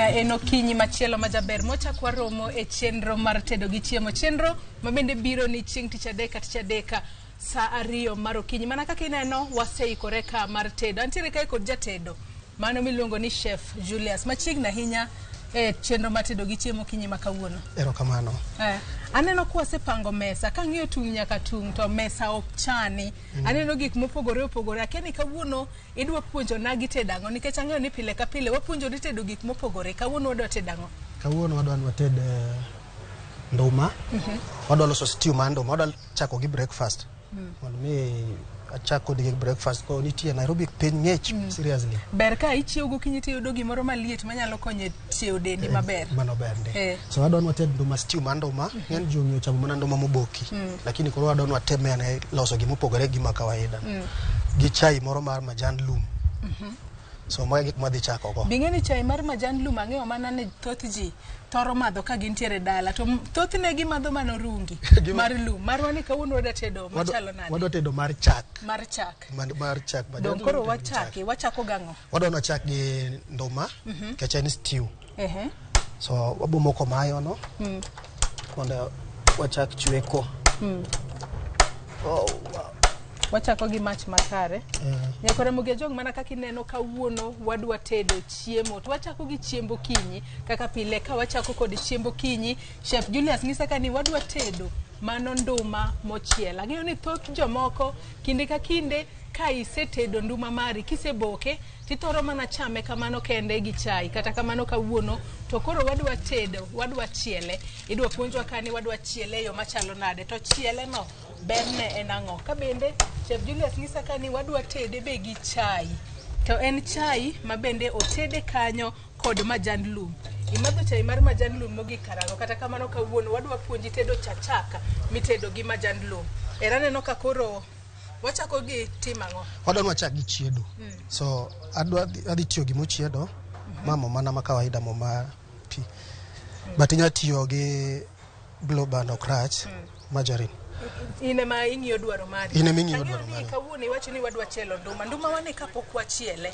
eno kinyi machielo majaber mochakwa romo e chenro mar tedo gi chiemo chenro mabende biro ni chieng' tich adek saa 2 mar okinyi mana kaka ineno waseikore ka mar tedo antiere kae kod jatedo mano miluongo ni chef Julius machiegni ahinya e chenro mar tedo gi chiemo kinyi makawuono. Erokamano. Aneno kwa sepango mesa kang'iyo tung' nyaka tung' to mesa ok chani. Aneno gik mopogore akeni kawuono idwa puonjo na gi tedango nikech ang'eyo ni pile ka pile wapuonjore tedo gik mopogore. Kawuono wadwa tedango. Kawuono wadwa ted nduma. Wadwa loso stew mar nduma. Wadwa chako gi breakfast. Mondo mi achako gi breakfast ko nitie Nairobi piny ng'ech seriously. Ber ka ichiew gokinyi to yudo gimoro maliet manyalo konyo chiew dendi maber. Mano ber ndi. So wadwa ted nduma stew mar nduma. Ng'eny ji ong'eyo chamo mana nduma moboki. Lakini koro wadwa teme loso gima opogore gi ma kawaida. Gi chai moro mar majan lum. So moya gik madhi chako go. Bing'eni chai mar majan lum ang'eyo mana ne thoth ji toro madho ka gintiere dala to thothne gimadho mano rungi mar lum marwa ni kawuono wadwa tedo machalo nade. Wadwa tedo mar chak. Mar chak. Mar chak. Don koro wachako gang'o. Wadwa chak gi nduma kech en stew. So wabomoko mayo no. Mondo wachak chweko. Wachako gi mach makare. Nyakore muge jong mana kaka ineno kawuono wadwa tedo chiemo. To wachako gi chiembo kinyi kaka pile ka wachako kod chiembo kinyi. Chef Julius ngisa ka ni wadwa tedo mano nduma mochiel. Ang'eyo ni thoth jomoko kinde ka kinde ka isetedo nduma mari kiseboke tithoro mana chame kamano kende gi chai kata kamano kawuono to koro wadwa tedo wadwa chiele idwa puonjwa kani wadwa chiele yo machalo nade to chiele no berne en ang'o ka bende Chef Julius ngisa kani wadwa tede be gi chai to en chai mabende otede kanyo kod majan lum. Imadho chai mar majan lum mogi karango kata kamano kawuono wadwa puonji tedo chachaka mitedo gi majan lum. Eraneno ka koro wachako gi timang'o. Wadwa chak gi chiedo. So adhi tiyo gi mochiedo mamo mana ma kawaida mo ma pi. But inya tiyo gi blow band okrach margarine. Ine ma ing'iyo dwaro mari. Ine ming'iyo dwaro mari. Kawuono iwacho ni wadwa chielo nduma wane kapok wachiele.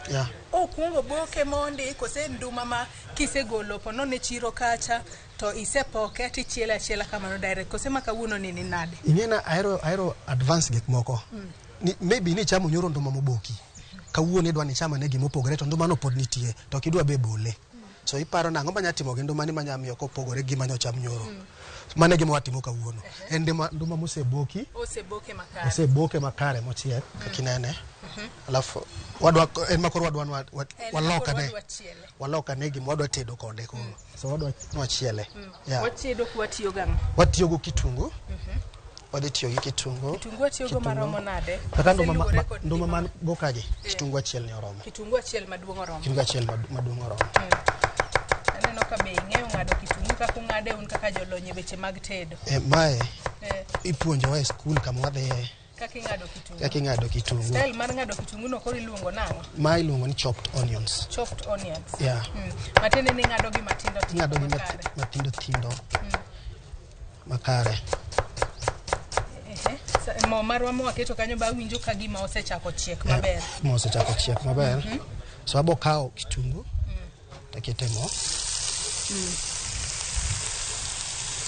Okuongo boke mondi kose nduma ma kisegolo pono ne chiro kacha to isepoke tichiela achiela kamano direct kose ma kawuono ni nade. Ing'ena aero advance gik moko. Maybe ni chamo nyoro nduma moboki. Kawuono idwa ni chama ne gima opogore to nduma no pod nitie to kidwa be bole. So iparo nang'o manya timo gi nduma ni manya miyo kopogore gi manyo cham nyoro. Mane gima watimo kawuono. En nduma moseboki. Oseboke makare mochiek kakinene. Alafu wadwa en makoro wadwa waloka ne gima wadwa tedo kode koro. So wadwa wachiele. Watedo kwatiyo gang'o. Watiyo go kitungu. Wadhi tiyo gi kitungu. Kitungu atiyo go maromo nade. Kaka nduma man bokaje. Kitungu achiel ni oromo. Kitungu achiel maduong' oromo. Kitungu achiel maduong' oromo. Aneno ka be ing'eyo ng'ado kitungu kaka ung'ade un kaka jolonye weche mag tedo. Mae ipuonjowa e skul kama wadhiye. Kaka ing'ado kitungu. Style mar ng'ado kitungu no koro iluongo nang'o? Ma iluongo ni chopped onions. Chopped onions. Yeah. Matende ni ng'ado gi matindo tindo. Ng'ado gi matindo tindo. Makare. Mo marwa mo aketo kanyo ba winjo ka gima osechako chiek maber. Mo osechako chiek maber. So abo kao kitungu. Takete mo.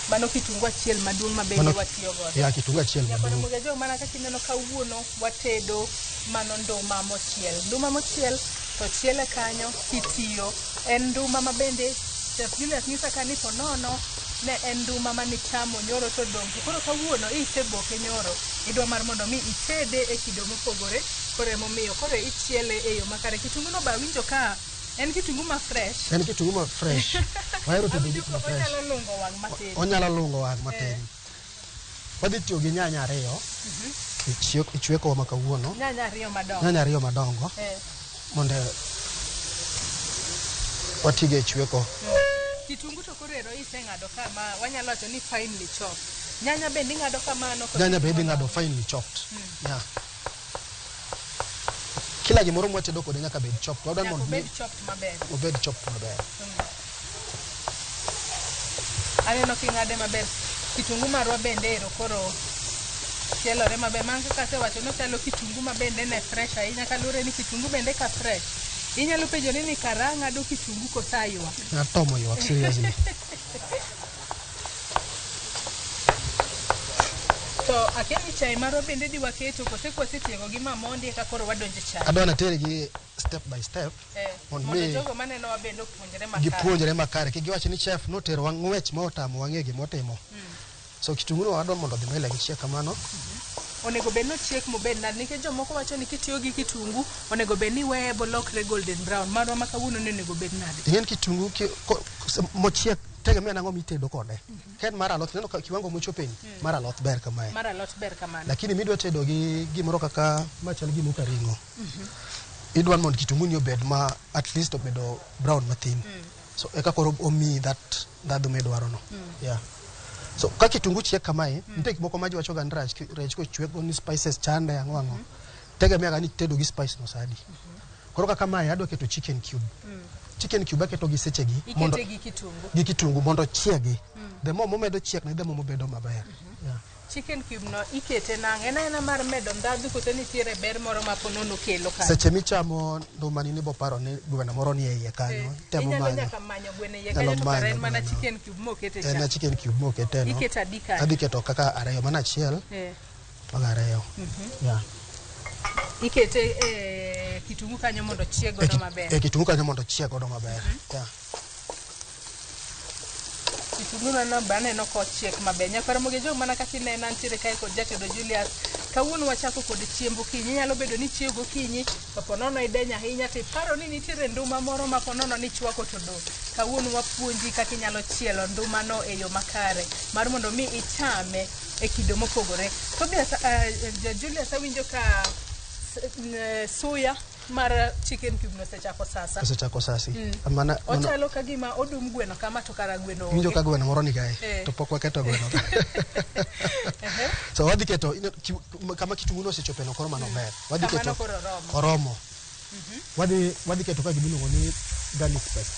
Mano kitungu achiel maduong' mabende watiyo godo. Ya kitungu achiel maduong'. Nyakore mugejo mana kaka ineno kawuono watedo mano nduma mochiel. Nduma mochiel to chiele kanyo kitiyo en nduma mabende Chef Julius ngisa kani to nono ne en nduma mani chamo nyoro to dong. Koro kawuono iseboke nyoro idwa mar mondo mi itede e kido mopogore kore momiyo kore ichiele e yo makare. Kitungu no ba winjo ka en kitungu ma fresh. En kitungu ma fresh. Waero tedo gik ma fresh. Onyalo lungo wang' matin. Onyalo lungo wang' matin. Wadhi tiyo gi nyanya ariyo. Ichweko ma kawuono. Nyanya ariyo madongo. Mondo watige chweko. Kitungu to koro ero iseng'ado kama wanyalo wacho ni finely chopped. Nyanya bende ing'ado kamano. Nyanya bende ing'ado finely chopped. Yeah. Kila gimoro mwatedo kode nyaka bed chopped. Wadwa mondo bed chopped maber. Obed chopped maber. Aneno king'ade maber. Kitungu marwa bende ero koro chielore maber. Man kaka asewacho no chalo kitungu mabende ne fresh ahinya kalure ni kitungu bende ka fresh Inyalo penjo ni karanga do kitungu ko saywa. Na tomo yo seriously. To akeni chai maro bende di waketo kose kwasetiego gi mamondi eka koro wadonje chai. Adwana tere gi step by step. Mondo jogo maneno wabendo puonjre makare. Gipuonjre makare. Kigiwacho ni chef notero wang'wech motamo wang'e gimotimo. So kitungu no wadwa mondo dhi mbele gi chiek kamano. Onego bed no chiek mobed na nikech jomoko wacho ni kitiyo gi kitungu onego bed ni weye bolokre golden brown. Marwa ma kawuono ne onego bed nade. Ingen kitungu mochiek tegemea nang'o mitedo kode. Ken mar alot neno kiwango mochopeni mar alot ber kamae. Mar alot ber kamano. Lakini midwa tedo gi gimoro kaka machal gimo ka ring'o. Idwan mondo kitungu ni obed ma at least obedo brown mathin. So eka koro omi that midwaro no. Yeah. So ka kitungu chiek kamae, nitie gik moko ma jiwacho ga rech ko chweko ni spices chande ang'o. Tegemea ni tedo gi spice no sadi. Koro kaka mae adwa keto chicken cube. Chicken cube aketo gi sechegi mondo gi kitungu mondo chiegi. The more momedo chiek na the more mobedo maber. Yeah. Chicken cube no ikete nang'e ena mar medo ndadhu kote nitiere ber moro ma ponono kelo kanyo. Seche michamo nduma ni bo paro ni gweno moro ni e iye kanyo. Temo manyo. Inyalo manyo gweno e iye kanyo to karen mana chicken cube mokete cha. Na chicken cube mokete no. Iketa dika. Adhi keto kaka ariyo mana achiel. Maga ariyo. Yeah. Ikete kitungu kanyo mondo chieg godo maber. Kitungu kanyo mondo chieg godo maber. Yeah. Kitungu no bane no ko chiek maber. Nyakore moge jog mana kaka inena ntiere kae kod jatedo Julius. Kawuono wachako kod chiembo kinyi. Nyalo bedo ni chiego kinyi to ponono idenya ahinya to paro ni nitiere nduma moro ma ponono ni chwako to do. Kawuono wapuonji kaka inyalo chielo nduma no e yo makare mar mondo mi ichame e kido mopogore. To be Julius awinjo ka soya mar chicken cube no sechako sasa. Sechako sasi. Amana ochalo ka gima odum gweno kama to kara gweno. Winjo ka gweno moro ni kae. To pok waketo gweno. So wadhi keto kama kitungu no sechope no koro mano ber. Wadhi keto oromo. Wadhi keto ka gimiluongo ni garlic paste.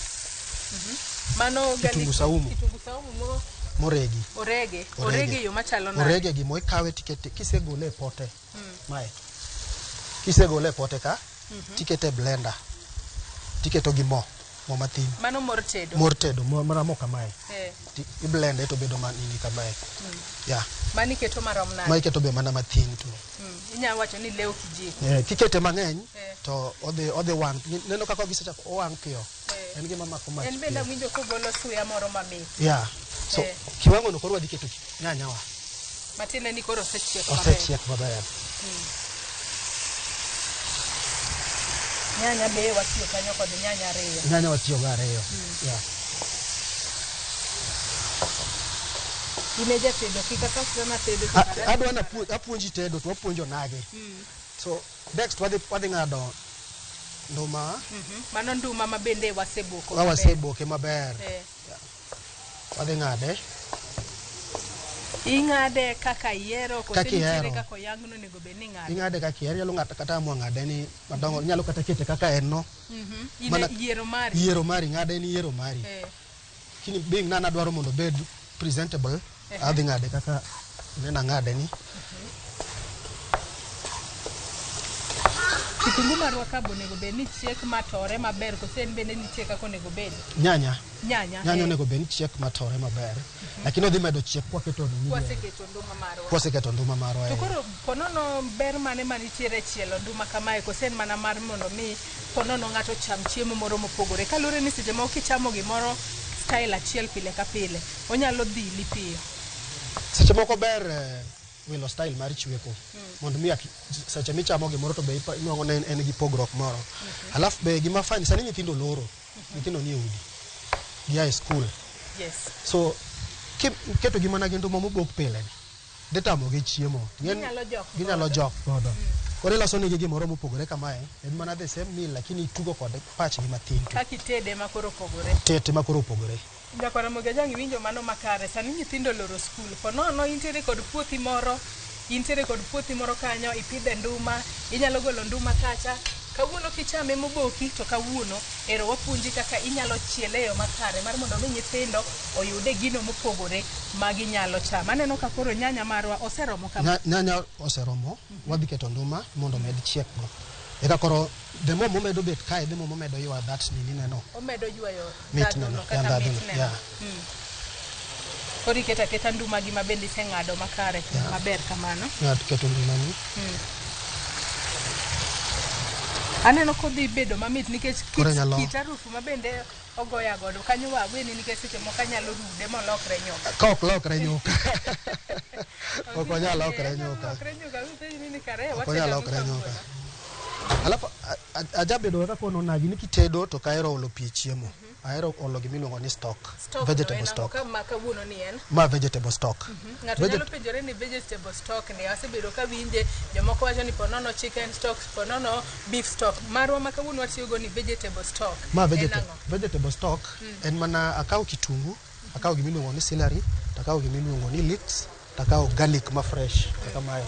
Mano garlic. Kitungu saumu moregi. Orege yo machalo na. Orege gi mo ikawe tikete kisegole pote. Mae. Kisegole pote ka tikete blender. Tiketo gi mo mathin. Mano mor tedo. Mara mo kamae. I blend to bedo manini kamae. Yeah. Mani keto marom nade. Mai keto be mana mathin tu. Inya wacho ni leo kijiko. Kikete mang'eny to odhi wang. Neno kaka gisechako owang piyo. En gima mako mach. En benda winjo ko golo suya moro mamit. Yeah. So kiwango no koro wadhi keto nyanya wa. Matine ni koro osechiek maber. Osechiek maber. Nyanya be watiyo kanyo kod nyanya ariyo. Nyanya watiyo ga ariyo. Yeah. Imeja tedo kika kasana tedo. Adwana apuonji tedo to apuonjo nage. So next wadhi ng'ado nduma. Mano nduma ma bende waseboko. Waseboke maber. Wadhi ng'ade. Ing'ade kaka iero kote nitiere kaka oyangno nego be ni ng'ade. Ing'ade kaka iero nyalo ng'ata kata mo ng'ade ni madongo nyalo kata kete kaka en no. Mana yiero mari ng'ade ni yiero mari. Kini being nana dwaro mondo bed presentable adhi ng'ade kaka nena ng'ade ni. Kitungu marwa ka bonego bed ni chiek matore maber kose en bende nitie kaka onego bed. Nyanya onego bed ni chiek matore maber. Lakini odhi medo chiek kwaketo ni. Kwaseketo nduma marwa. To koro ponono ber mane manitiere chielo nduma kamae kose en mana mar mondo mi ponono ng'ato cham chiemo moro mopogore. Kalure ni seche ma kichamo gimoro style achiel pile ka pile onyalo dhili piyo. Seche moko ber wilo style mar chweko mondo mi seche michamo gimoro to be inwang'o ne en gi pogruok moro. Alafu be gima fani sani nyithindo loro. Nyithindo ni udi. Gi high school. Yes. So keto gima na gendo mobok pile ni. Detamo gi chiemo. Ginyalo jok godo. Kore loso ni gimoro mopogore kamae. En mana the same meal lakini itugo kode pach gi mathin. Kaki tede makoro pogore. Tete makoro pogore. Jakora Mogajang winjo mano makare sani nyithindo loro skul ponono intere kod puothi moro kanyo ipidhe nduma inyalo golo nduma kacha kawuono kichame moboki to kawuono ero wapuonji kaka inyalo chiele yo makare mar mondo mi nyithindo oyude gino mopogore magi nyalo chama. Aneno ka koro nyanya marwa oseromo kama. Nyanya oseromo wadhi keto nduma mondo med chiek go. Eka koro the more momedo bet kae the more momedo ywa that nini neno. Omedo ywayo Meat neno. kata meat neno. Kori keta nduma gi mabendi seng'ado makare maber kamano. Keto nduma ni. Aneno kodhi bedo mamit nikech kit arufu mabende ogoya godo kanyo wagweni nikech seche moko anyalo rude molokre nyoka. Ka ok lokre nyoka. Ok onyal lokre nyoka. Ok onyal lokre nyoka. Alafu ajabedo kaka kono nagi ni kitedo to kaero olo pi chiemo. Aero olo gimiluongo ni stock. Vegetable stock. Ma vegetable stock. Ng'ato nyalo penjore ni vegetable stock ni asebedo ka winje jomoko wacho ni ponono chicken stock, ponono beef stock. Marwa ma kawuono watiyogo ni vegetable stock. Ma vegetable stock en mana akaw kitungu, akaw gimiluongo ni celery, takaw gimiluongo ni leeks, takaw garlic ma fresh kamae.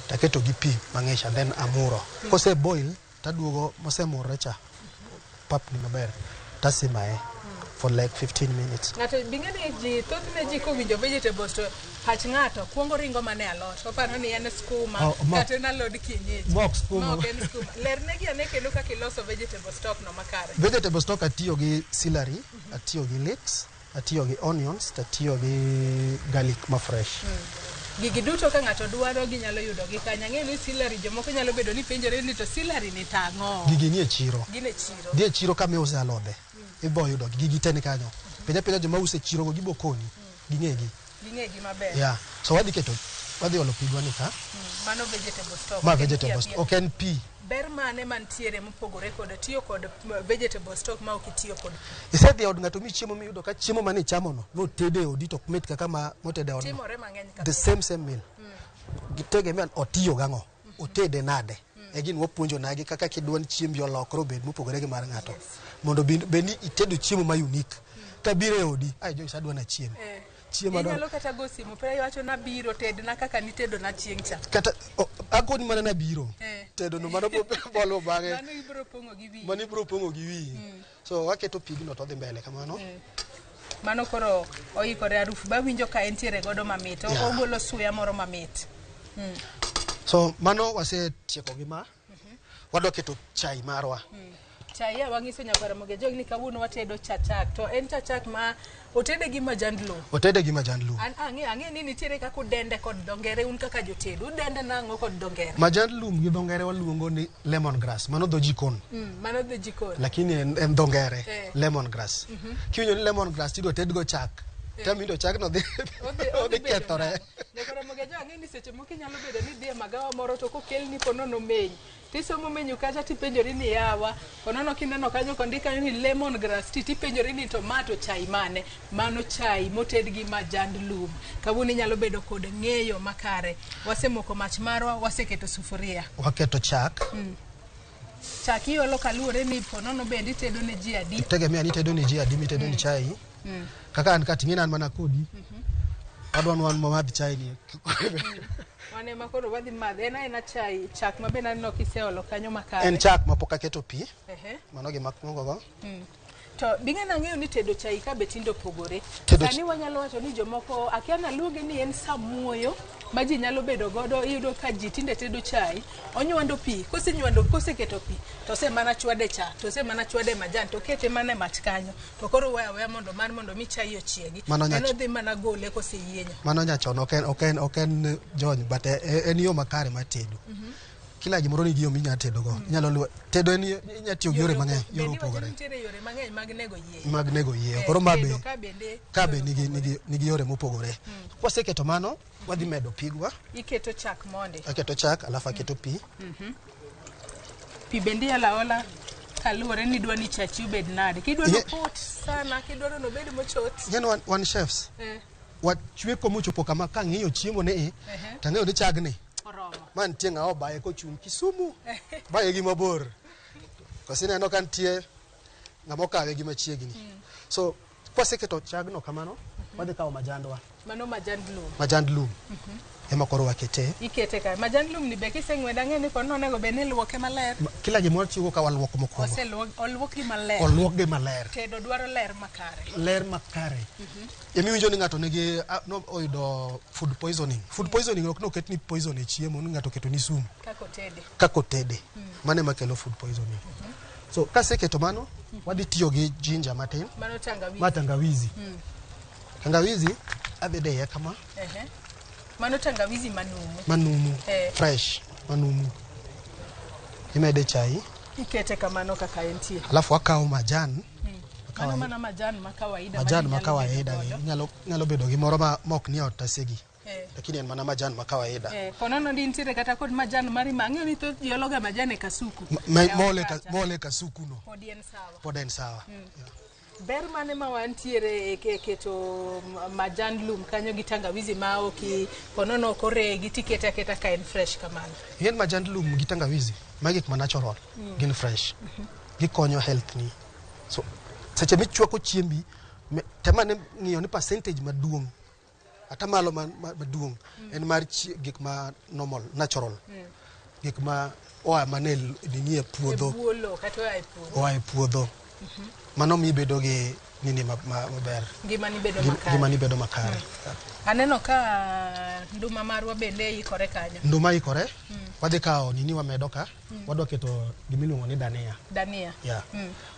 Taketo gi pi mang'ich and then amuro. Kose boil taduogo mosemurre cha. Pap ni maber. Tasimae for like 15 minutes. Ng'ato bingeni ji thothne ji kowinjo vegetables to pach ng'ato kuongo ringo mane alot. Oparo ni en skuma kata en alod kienyeji. Mok skuma. Lerne gi ane kendo kaka iloso vegetable stock no makare. Vegetable stock atiyo gi celery, atiyo gi leeks, atiyo gi onions, atiyo gi garlic ma fresh. Gigi duto ka ng'ato dwaro ginyalo yudo gi kanya. Ng'e ni celery jomoko nyalo bedo ni penjore ni to celery ni tang'o. Gigi ni e chiro. Gine chiro. Di e chiro kama iuse alode. Ibo yudo gigi te ni kanyo. Penja joma use chiro go gibo koni. Ging'egi. Ging'egi maber. Yeah. So wadhi olo pigwa ni ka. Mano vegetable stock. Ma vegetable stock. Ok en pi. Ber mane mantiere mopogore kod tiyo kod vegetable stock ma ok itiyo kod. Isedhi od ng'ato mi chiemo miyudo ka chiemo mane chamo no notede odi to mit kaka ma motede od. Timore mang'eny the same meal. Gitegemea otiyo gang'o. Otede nade. E gin wapuonjo nagi kaka kidwan chiembi olokro bed mopogore gi mar ng'ato. Mondo beni itedo chiemo ma unique. Ka biro e odi, ai jo isadwa na chiemo. Chiemo do. Nyalo kata go simu pero wacho na biro tedna kaka nitedo na chieng' cha. Kata akoni mana na biro. Tedo no mano bolo bang'e. Mano ibro pongo gi wi. Mano ibro pongo gi wi. So waketo pigno to dhi mbele kamano. Mano koro oikore arufu ba winjo ka entiere godo mamit. Ogolo suya moro mamit. So mano wasetieko gi ma. Wadwa keto chai marwa. Chai ya wang'iso nyapara moge jogni kawuono watedo chachak to en chachak ma otede gi majand lum. Otede gi majand lum. Ang'e ni nitiere kaka dende kod dongere un kaka jotedo dende nang'o kod dongere. Majand lum gi dongere waluongo ni lemon grass. Mano dho jikon. Mano dho jikon. Lakini en dongere lemon grass. Kiwinjo ni lemon grass tidwa tedgo chak. Tamindo chak no odhi kethore. Nyakora moge jo ang'e ni seche moko nyalo bedo ni dhie magawa moro to kokelni ponono meny. Tisomo menyu kacha tipenjori ni yawa konono kineno kanyo kondika ni lemon grass tipenjori ni tomato chai mane mano chai moted gi majand lum kawuni nyalo bedo kod ng'eyo makare wasemoko mach marwa waseketo sufuria waketo chak chak iolo kaluore ni ponono bende itedo ne ji adi tegemea ni itedo ne ji adi mitedo ni chai kaka an kating'ina an mana kodi adwan wan madhi chai ni Wane makoro wadhi madhe ena chai chak mabe naneno kiseolo kanyo makare. En chak mapok aketo pi. Mano gi makwongo go. To bing'e ang'eyo ni tedo chai ka betindo pogore. Sani wanyalo wacho ni jomoko akiana luonge ni en samuoyo ma ji nyalo bedo godo iyudo ka ji tinde tedo chai onywando pi koseketo pi to se mana chwade cha to se mana chwade majan to kete mana mach kanyo to koro weya mondo mi chai ochiegi eno dhi mana gole koseyienyo. Mano nyachon ok en jony but en yo makare mar tedo. Kila gimoro nigi yo minya tedo go. Inyalo luwo tedo en inya tiyo gi yore mang'eny, yore opogore. Yore mang'eny mag nego yie. Koro mabe kabe nigi yore mopogore. Kwaseketo mano wadhi medo pigwa. Iketo chak monde. Aketo chak alafu aketo pi. Pi bende ala kaluore ni dwani chachi ubed nade. Kidwano pot sana, kidwano no bed mochot. Nyen one chefs. Wachweko mochopo kama ka ng'iyo chiemo ne tang'eyo ni chagni. Man tienga obaye ko chung Kisumu. Baye gi mabor. Kosineno kan tie ngamo kawe gi machiegni. So kwaseketo chagno kamano wadhi kawo majandwa. Mano majand lum. Majand lum. Ema koro wakete. Ikete ka majand lum ni be kiseng'weda ng'eni kono onego be ni luoke maler. Kila gimoro chiwo ka waluoko mokwongo. Oluoki maler. Oluokgi maler. Tedo dwaro ler makare. Ler makare. Emiwinjo ni ng'ato nigi no oyudo food poisoning. Food poisoning ok no ket ni poison e chiemo ni ng'ato keto ni sumu. Kako tede. mane makelo food poisoning. So kaseketo mano wadhi tiyo gi ginger matin, mano tangawizi. Tangawizi. Tangawizi adhi deye kama. Mano tangawizi manumu. Manumu. Fresh. Manumu. Imede chai. Ikete kamano kaka entie. Alafu akawo majan. Mano mana majan makawaida. Majan makawaida. Nyalo bedo gi moro ma mok ni otasegi. Lakini en mana majan makawaida. Konono ndi ntiere kata kod majan mari mang'eyo ni to yologa majan e kasuku. Mole kasuku no. Pod en sawa. Ber mane ma wantiere keto majan lum kanyo gi tangawizi ma oki konono koregi tiketa keta ka en fresh kamano. Yen majan lum gi tangawizi magi ma natural, gin fresh. Gikonyo health ni. So seche michwako chiembi temane ng'iyo ni percentage maduong' atamalo maduong' en mar gik ma normal, natural. Gik ma oa manel ni e puodho. Oa e puodho. Mano mi bedo gi nini maber. Gimani bedo makare. Aneno ka nduma marwa bende ikore kanyo. Nduma ikore. Wadhi kawo nini wamedo ka. Wadwa keto gimiluongo ni dania. Dania. Yeah.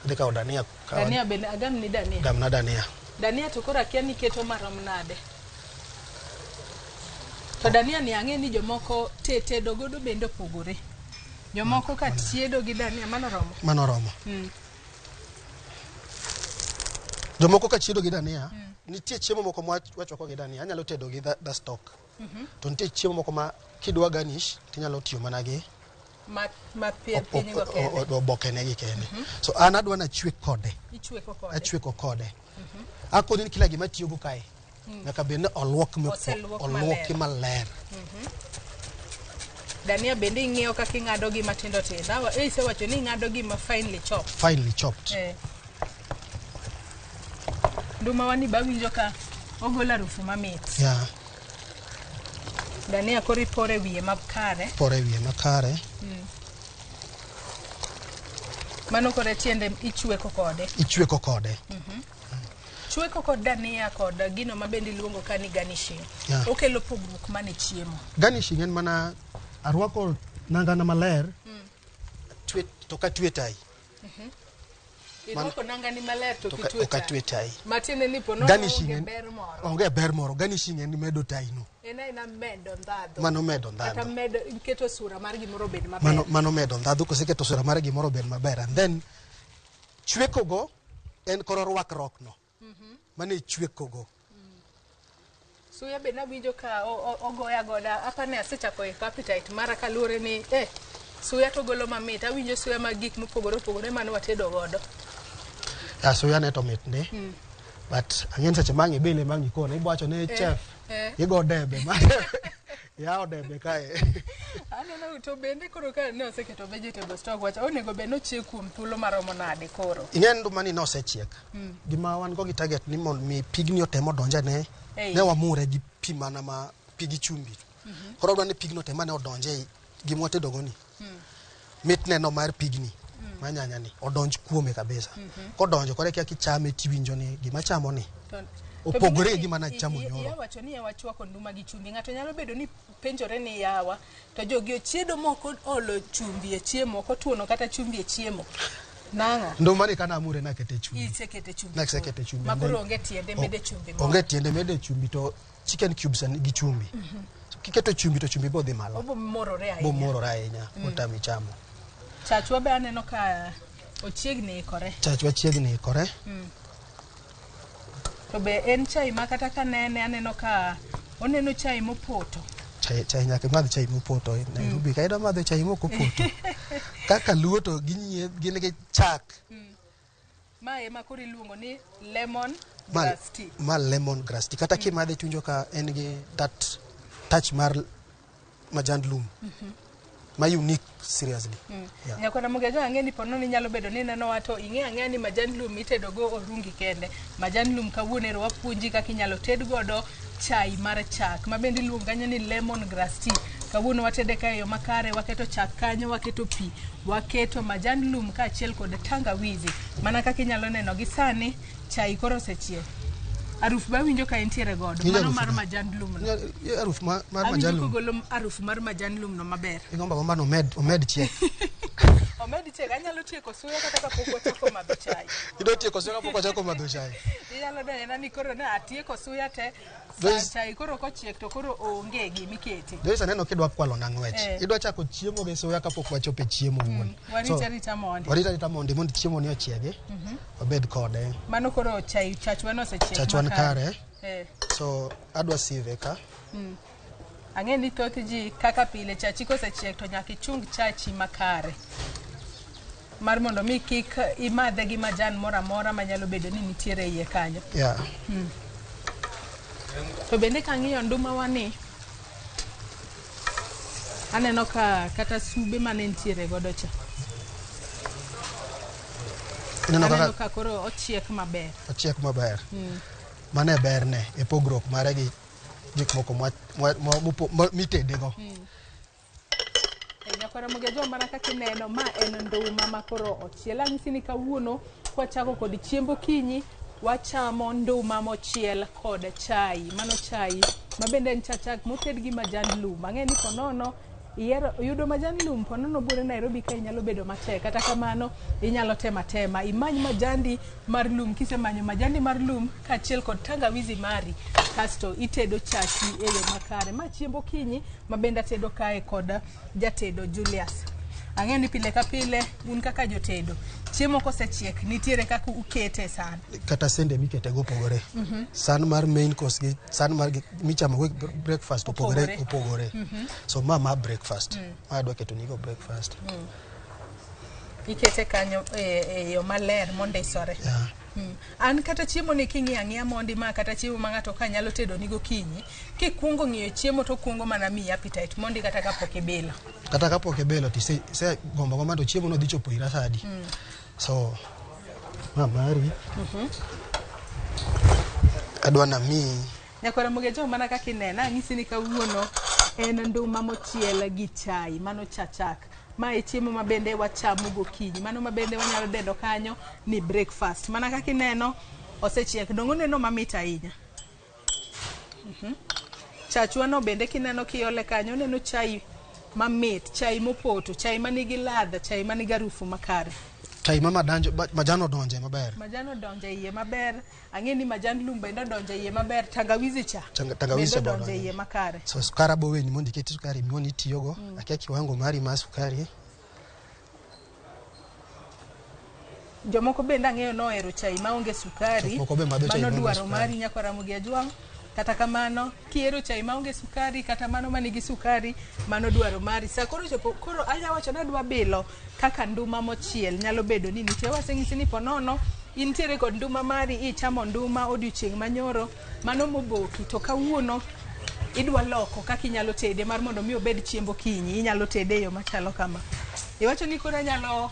Wadhi kawo dania. Dania bende agam ni dania. Gam na dania. Dania to kora kia ni keto marom nade. To dania ni ang'e ni jomoko tedo godo bende opogore. Jomoko ka tiedo gi dania mano romo. Mano romo. Jomoko ka chiedo gi dania, nitie chiemo moko ma wachwako gi dania, anyalo tedo gi the stock. To nitie chiemo moko ma kidwa garnish, tinyalo tiyo mana gi oboke ne gi kende. So an adwa na chwek kode. Achweko kode. Akoni ni kila gima tiyo go kae. Nyaka bende olwoki maler. Dania bende ing'eyo kaka ing'ado gi matindo tindo. Isewacho ni ing'ado gi ma finely chopped. Finely chopped. Nduma wani bawinjo ka ogola rufu mamit. Yeah. Dania kori pore wiye makare. Mano kore tiende ichweko kode. Chweko kod dania kod gino mabendi luongo ka ni garnishing. Okelo pogruok mane chiemo. Garnishing en mana arwako nangana maler. To ka twetai. Irwako nangani maler to kitwetai. Matine ni pono onge ber moro. Garnishing en medo taino. Ena medo ndhadhu. Mano medo ndhadhu. Kata medo keto sura mar gimoro bed maber. Mano medo ndhadhu koseketo sura mar gimoro bed maber. And then chweko go en koro rwakruok no. Mane chweko go. Suya be nawinjo ka ogoya goda apane asechako e appetite mara kalure ni suya to golo mamit. Awinjo suya mag gik mopogore mane watedo godo. Suya ne to mit ne. But ang'en seche mang'e bele mang'e kone iwacho ne chef. Igo debe yawo debe kae. Aneno to bende koro ka ne oseketo vegetable stock wacha onego be nochiek kuom thuolo maromo nade koro. Ing'en nduma ni nosechiek. Gima wan go gi target ni mondo mi pigni otemo donja ne wamure gi pi mana ma pigi chumbi. Koro wadwa ni pigno tema ne odonje gima watedo go ni. Mit neno mar pigni manyanya ni odonj kuome kabisa. Kodonjo kore kia kichame tiwinjo ni gima chamo ni. Opogore gi mana chamo nyoro. Ya wacho ni wachwako nduma gi chumbi. Ng'ato nyalo bedo ni penjore ni yawa to jogi ochiedo moko olo chumbi e chiemo, moko tuono kata chumbi e chiemo. Nang'o? Nduma ni kana amure na kete chumbi. Isekete chumbi. Naksekete chumbi. Makoro onge tiende mede chumbi. Onge tiende mede chumbi to chicken cubes gi chumbi. So kiketo chumbi to chumbi bo dhi malo. Obo morore ahinya. Otami chamo. Chachwa be aneno ka ochiegni ikore. Chachwa chiegni ikore. To be en chai makata ka nene aneno ka oneno chai mopoto. Chai nyaka madh chai mopoto. Nairobi ka idwa madho chai mopoto. Kaka luo to gin gi chak. Ma ema koro iluongo ni lemon grass tea. Ma lemon grass tea. Kata kimadhe tunjo ka en gi that touch mar majandlum. Ma unique seriously. Nyakona mugejo ang'eni pono ni nyalo bedo ni neno wato ing'e ni majandlum itedo go orungi kende. Majandlum kawuonero wapuonji kaka inyalo ted godo chai mar chak mabendi luonga ni lemon grass tea. Kawuono watede ka yo makare, waketo chak kanyo, waketo pi, waketo majandlum kaachiel kod tangawizi. Mana kaka inyalo neno gi sani chai koro osechiek. Aruf ba winjo ka entiere godo mano mar majandlum no. Aruf mar majandlum. Awinjo kogolo aruf mar majandlum no maber. Igomba mano omed chiek. omedi tieko anyalo tieko suya kata kapok wachako madho chai. Idwa tieko suya kapok wachako madho chai. Inyalo donjo ni koro ne atieko suya te chai koro kochiek to koro onge gimikete. Joyce aneno kidwa kwalo nang'wech. Idwa chako chiemo gi suya kapok wachope chiemo wuon. Warita mondi. Warita mondi mondo chiemo ni ochiegi. Wabed kode. Mano koro chachwan osechiek. Chachwan kare. So adwa sieve ka. Ang'e ni thoth ji kaka pile chachi kosechiek to nyaka ichung chachi makare. Mar mondo mi kik imadhe gi majan mora mora manyalo bedo ni nitiere iye kanyo. Yeah. To bende kang'iyo nduma wani aneno ka kata sube mane nitiere godo cha. Aneno ka koro ochiek maber. Ochiek maber. Mane berne e pogruok mare gi gik moko mitedego. Nyakwara Ramogi jo mana kaka ineno ma en nduma ma koro ochiel. Anyisi ni kawuono kwachako kod chiemb okinyi wachamo nduma mochiel kod chai. Mano chai ma bende en chachak moted gi majan lum. Ang'e ni konono yudo majan lum ponono bure Nairobi ka inyalo bedo matek. Kata kamano inyalo tema imany majandi mar lum. Kisemanyo majandi mar lum kaachiel kod tangawizi mari kasto itedo chachi e yo makare. Ma chiemb okinyi ma bende atedo kae kod jatedo Julius. Ang'e ni pile ka pile un kaka jotedo chiemo kosechiek nitiere kaka ukete san. Kata sende mikete go pogore. San mar main course gi san mar michamo go breakfast opogore. So ma breakfast. Ma adwa keto ni go breakfast. Ikete kanyo e yo maler mondisore. An kata chiemo ni king'ia mondi ma kata chiemo ma ng'ato ka nyalo tedo ni gokinyi kikungo ng'iyo chiemo to kungo mana mi appetite mondi kata kapok ibilo. Kata kapok ibilo ti se gombo mando chiemo no dhi chopo ira sadi. So mari adwa na mi Nyakwara Ramogi jo mana kaka inena ang'isi ni kawuono en nduma mochiel gi chai mano chachak. Ma e chiemo ma bende wachamo gokinyi. Mano ma bende wanyalo dendo kanyo ni breakfast. Mana kaka ineno osechiek dongo neno mamit ahinya. Chachwano bende kineno kiole kanyo neno chai mamit, chai mopoto, chai manigi ladha, chai manigi harufu makare. Chai mama danjo majano donje maber. Majano donje iye maber. Ang'e ni majan lum bende donje iye maber. Tangawizi cha. Tangawizi donje iye makare. So sukara bo weni mondo iketi sukari mioni tiyogo. Akia kiwango mari ma sukari. Jomoko bende ang'eyo no ero chai maonge sukari. Mano dwaro mari Nyakwara Ramogi ajwang'. Kata kamano kiero chai maonge sukari kata mano manigi sukari mano dwaro mari. Sa koro chopo koro anya wacho na dwa bilo kaka nduma mochiel nyalo bedo ni nitie waseng'isi ni ponono intiere kod nduma mari ichamo nduma odiochieng' manyoro mano moboki to kawuono idwa loko kaka inyalo tede mar mondo mi obed chiemb okinyi inyalo tede yo machalo kama. Iwacho ni koro nyalo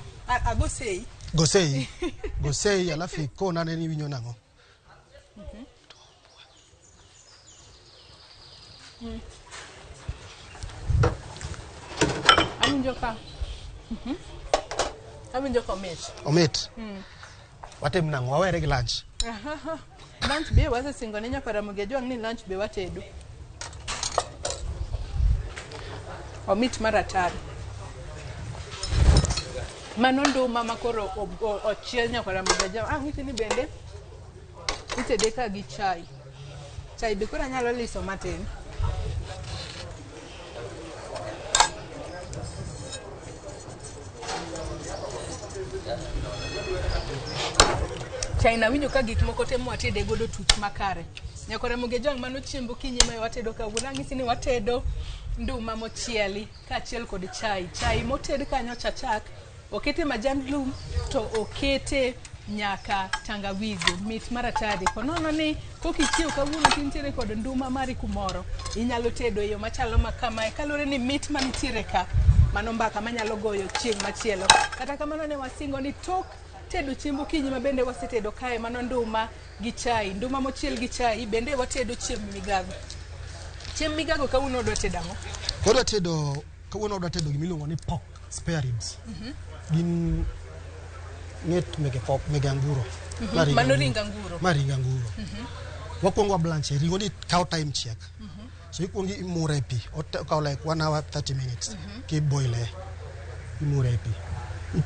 Gosei alafu kona neni winyo nango. Aminjo ka omit. Watem nango wawere gi lunch. Lunch be wasesingo ne Nyakwara Ramogi ajwang' ni lunch be watedo. Omit maratari. Mano nduma makoro ochiel Nyakwara Ramogi ajwang'. Ang'isi ni bende itede ka gi chai. Chai be koro anyalo liso matin. Chai na winjo ka gik moko temo atede godo tuch makare. Nyakwara Ramogi ajwang' mano chiemb okinyi ma watedo kawuono. Ang'isi ni watedo nduma mochieli kaachiel kod chai. Chai moted kanyo chachak okete majan lum to okete nyaka tangawizi mit maratadi. Ponono ni kokichiew kawuono tintiere kod nduma mari kumoro inyalo tedo yo machalo makama kalore ni mit manitiere ka mano mbaka manyalo goyo chieng' machielo. Kata kamano ne wasingo ni tok tedo chiemb okinyi ma bende wasetedo kae mano nduma gi chai, nduma mochiel gi chai bende watedo chiemb migago. Chiemb migago kawuono odwa tedo ang'o? Kawuono odwa tedo gimiluongo ni pork spare ribs. Gin ng'et mege anguro. Mano ringa nguro. Wakuongo blanche ringo ni kao time chiek. So ikuongi imure pi. Okao like 1 hour 30 minutes. Ki boile. Imure pi.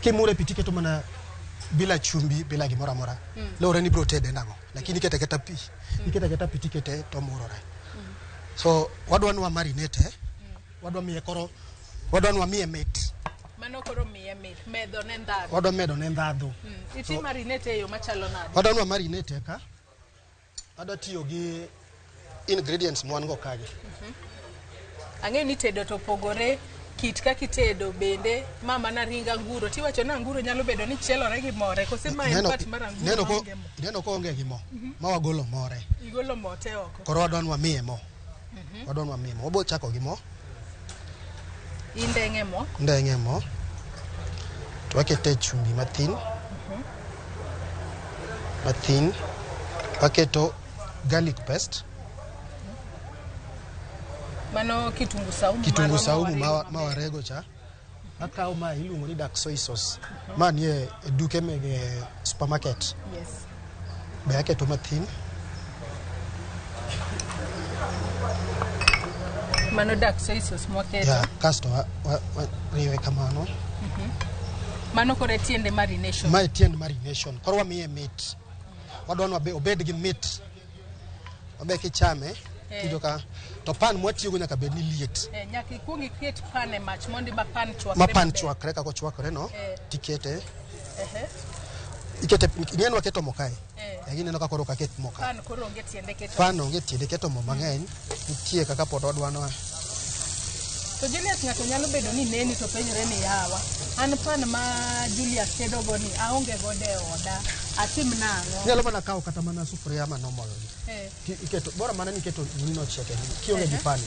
Kimure pi tiketo mana bila chumbi bila gimora mora. Lore ni bro tede nango. Lakini keta pi. Iketa pi tikete to murore. So wadwa nwa marinate. Wadwa miye koro wadwa nwa miye meat. Mano koro miye meat medo ne ndadhu. Wadwa medo ne ndadhu. Iti marinate yo machalo nade. Wadwa nwa marinate ka. Wadwa tiyo gi ingredients mwan go kage. Ang'e ni tedo to pogore kit ka kitedo bende mama na ringa nguro tiwacho na nguro nyalo bedo ni chielore gi more kose ma en pat mar nguro neno ko onge gi mo ma wagolo more igolo mo te oko koro wadwa miye mo wadwa miye mo obo chako gi mo indenge mo to wakete chumbi mathin waketo garlic paste mano kitungu saumu ma warego cha akaw ma iluongo ni dark soy sauce man ye duke mege supermarket be aketo mathin mano dark soy sauce moketo kasto riwe kamano mano kore tiende marination ma tiende marination koro wamiye meat wadwa be obed gi meat obe kichame kido ka to pan mwatiyo nyaka bed ni liet nyaka ikuongi ket pan e mach mondo ba pan chwakre ma pan chwakre kako chwakre no tikete ikete ng'en waketo mo kae gineno ka koro ka ket mo kae pan koro onge tiende keto pan onge tiende keto mo mang'eny nitie kaka pod odwano to Julius ng'ato nyalo bedo ni neni to penjore ni yawa an pan ma Julius tedo go ni aonge go de oda atim nang'o nyalo mana kawo kata mana sufuria ma normal iketo bora mana niketo nino cheke kionge gi pan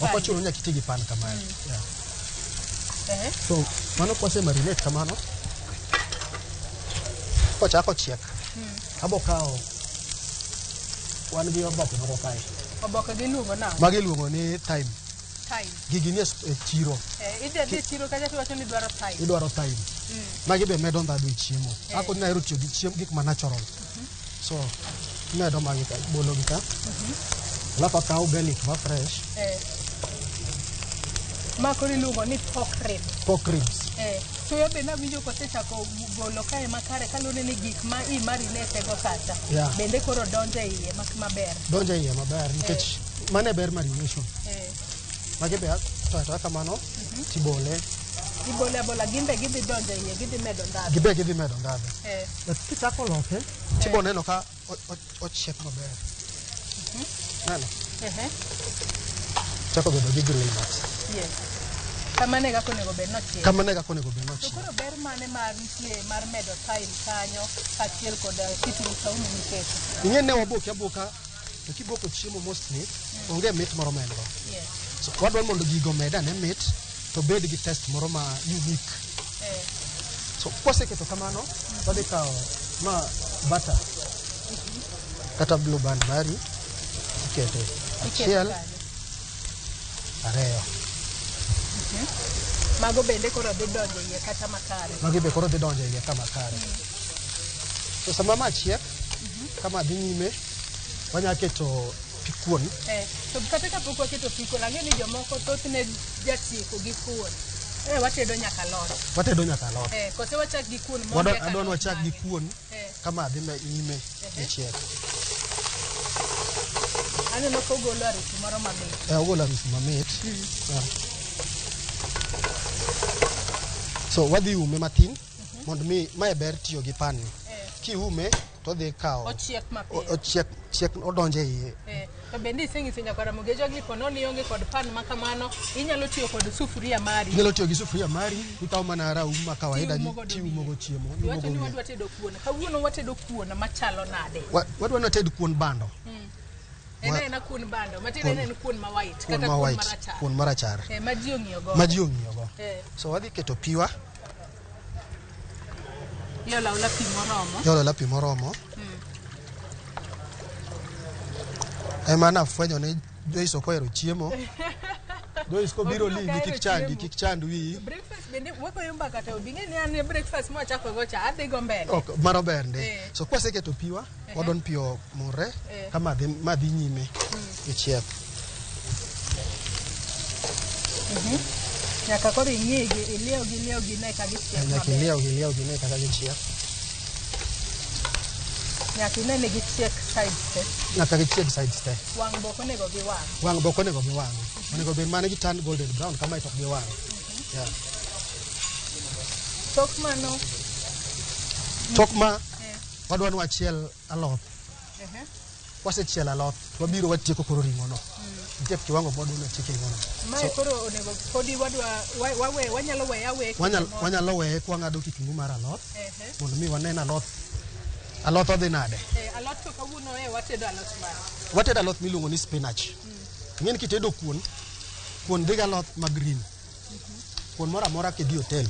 ok ochuno nyaka iti gi pan kamano so mano kose marinate kamano kochako chiek abo kawo wan gi oboke moko kae oboke giluongo na magi luongo ni thyme gigi ni e chiro ide chiro kaja tiwacho ni idwaro thyme magi be medo ndadhu e chiemo ako ni ahero tiyo gi chiemo gik ma natural so medo magi ka bolo gi ka alafu akaw garlic ma fresh ma kori luongo ni pork ribs so yobe na winjo kosechako golo kae makare kalone ni gik ma i marinate go kacha bende koro donje iye maber nikech mane ber marination magi be to kamano tibole abola gimbe gidhi donje iye gidhi medo ndadhu kichako loke tibo neno ka ochiek maber neno chako bedo gi grill mat kamane ga konego bed nochiek to koro ber mane mar nitie mar medo time kanyo kachiel kod kitungu saumu niketo ing'e ne aboka to kiboko chiemo mostly onge mit moro mengo so wadwa mondo gigo meda ne mit to bed gi test moro ma unique so koseketo kamano wadhi kawo ma butter kata blue band mari ikete achiel ariyo mago bende koro dhi donjo iye kata makare magi be koro dhi donjo iye kama kare so sama ma chiek kama dhi nyime wanya keto pikuon to kata kapok waketo pikuon ang'e ni jomoko thothne jatieko gi kuon watedo nyaka alot kose wachak gi kuon adwa wachak gi kuon kama dhi nyime e chiek aneno ko golo arifu moro mamit ogolo arifu mamit so wadhi ume matin mondo mi mae ber tiyo gi pan kiume to dhi kawo ochiek odonje iye to bende iseng'ise nyaka Ramogi jogi kono ni onge kod pan makamano inyalo tiyo kod sufuria mari ikawo mana raum ma kawaida tiumo go chiemo iwacho ni wadwa tedo kuon kawuono watedo kuon machalo nade wadwa na ted kuon bando ena kuon bando matine en kuon ma white kata kuon marachar ma ji ong'iyo go so wadhi keto piwa Yola pi moromo emana afwenyo ne Joyce okohero chiemo Joyce ko biro limi kik chand wi breakfast bende wako yomba kata obing'e ni an breakfast ma chako go cha adhi go mbele maro ber nde so kwaseketo piwa wadon pio more kama madhi nyime e chiek Nyaka koro ing'igi, iliew gi ne ka gichiek maber. Nyaka iliew gi ne kaka gichiek. Nyaka ine ni gichiek sides te. Nyaka gichieg sides te. Wang' bok onego giwang'. Wang' bok onego giwang'. Onego bed mana gi turn golden brown kama ito giwang'. Yeah. Tok mano. Tok ma wadwa ni wachiel alot. Wasechiel alot, wabiro watieko koro ring'o no. Nitie kiwango modwa ni watieko ring'o no. Mae koro onego podi wadwa wanyalo weye aweke. Wanyalo weye kwa ng'ado kitungu mar alot. Mondo mi wanen alot odhi nade. Alot to kawuono watedo alot mane. Watedo alot miluongo ni spinach. Ing'eni kitedo kuon dhiga alot ma green. Kuon moro amora kidhi hotel.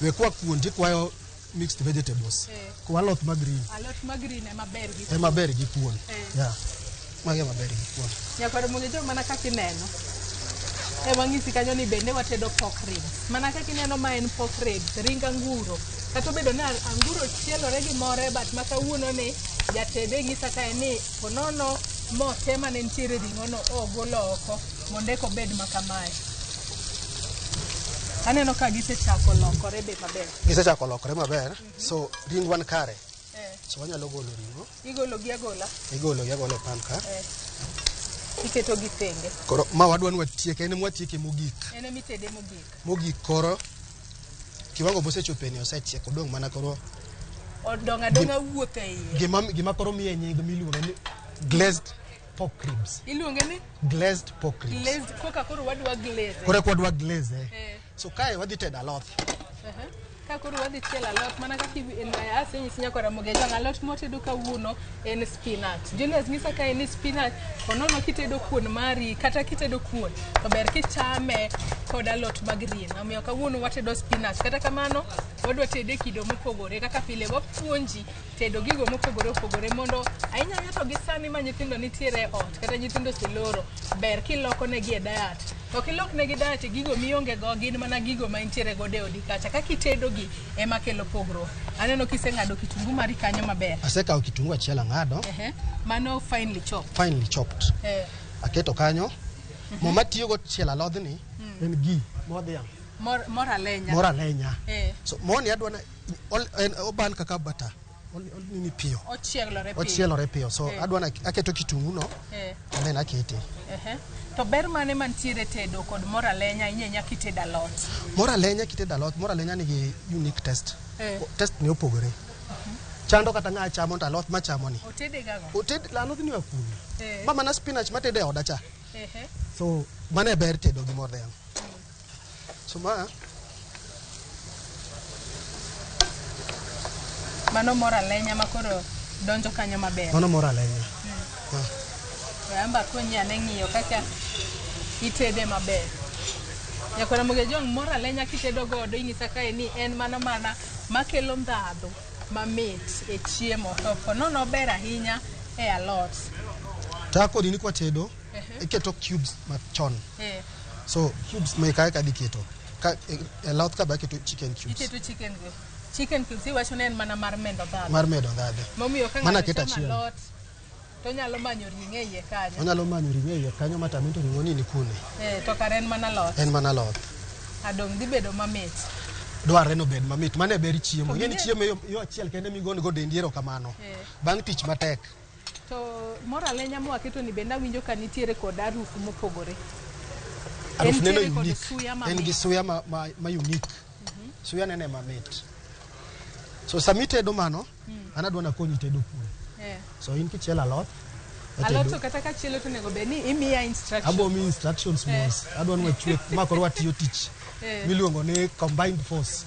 We kwa kuon tikwayo mixed vegetables. Kwa alot ma green. Alot ma green emaber gi. Emaber gi kuon. Yeah. Mage maber gi kuon. Nyakore mung'e jo mana kaka ineno. Wang'isi kanyo ni bende watedo pork ribs. Mana kaka ineno ma en pork ribs, ring anguro. Kata obedo ni anguro chielore gi more, but ma kawuono ni jatede ng'isa kae ni ponono mo te mane nitiere ring'ono ogolo oko mondo eko bed ma kamae. Aneno ka gisechako lokore be maber. Gisechako lokore maber. So ringwan kare. So wanyalo golo ring'o. Igolo gi agola. Igolo gi agola e pan ka. Iketo gi tenge. Koro ma wadwa ni watieke, en mwatieke mogik. En emitede mogik. Mogik koro kiwango mosechope ni osechiek, odong' mana koro odong' adong'a wuotho e iye. Gima koro miye nying miluongo ni glazed pork ribs. Iluonge ni glazed pork ribs. Glazed koka koro wadwa glaze. Koro wadwa glaze. So kae wadhi tedo alot. Ka koro wadhi chielo alot mana kaka asenyisi nyakore Ramogi jang' alot motedo kawuono en spinach. Julius ng'isa kae ni spinach onono kitedo kuon mari kata kitedo kuon to ber kichame kod alot ma green. Omiyo kawuono watedo spinach. Kata kamano wadwa tede kido mopogore kaka pile wapuonji tedo gigo mopogore opogore mondo ahinya to gi sani ma nyithindo nitiere ot kata nyithindo seloro ber kiloko negi e diet. To kilok negi diet gigo mionge go gin mana gigo ma intiere go de odi kacha. Ka kitedo gi ema kelo pogro. Aneno kiseng'ado kitungu mari kanyo maber. Asekawo kitungu achiel ang'ado. Mano finely chopped. Finely chopped. Aketo kanyo. Mo matiyo go chielo alodni en gi modhiang'. Mor alenya. Mor alenya. So moni adwa na oban kaka butter. Nini piyo. Ochielore piyo. So adwa na aketo kitungu no. And then akete. To ber mane mantiere tedo kod mor alenya inyanya kitedo alot. Mor alenya kitedo alot, mor alenya nigi unique taste. Taste ni opogore. Chando kata ng'a chamo to alot machamo ni. Otede gago. Otede alot ni wakuno. Mama na spinach matede e oda cha. So mane ber tedo gi mor dhiang'. So mano mor alenya makoro donjo kanyo maber. Mano mor alenya. Amba konyi ane ng'iyo kaka itede maber. Nyakore Ramogi jong' mor alenya kitedo godo ing'isa kae ni en mana makelo ndhadhu mamit e chiemo. To ponono ber ahinya e alot. Tako dini kwa tedo iketo cubes machon. So cubes mekae ka diketo. Ka alot ka ba keto chicken cubes. Iketo chicken cubes iwacho ne en mana mar medo ndhadhu. Mar medo ndhadhu. Momiyo ka ng'ato chamo alot to nyalo manyo ring'o e iye kanyo. Onyalo manyo ring'o e iye kanyo matamin to ring'o ni kune. To kare en mana alot. En mana alot. Adong' dhi bedo mamit. Dwarre no bed mamit. Mane ber chiemo. Ng'eni chiemo yo achiel kende migon go dendiero kamano. Bang' tich matek. To mor alenya mo aketo ni benda winjo ka nitiere kod arufu mopogore. Arufu neno unique. En gi suya ma unique. Suya nene mamit. So samitedo mano, anadwa na konyi tedo kuon. So in kichielo alot. Alot to kata ka chielo to nego be ni imiya instructions. Abo mi instructions mos. Adwa ni wachwe makoro watiyo tich. Miluongo ni combined force.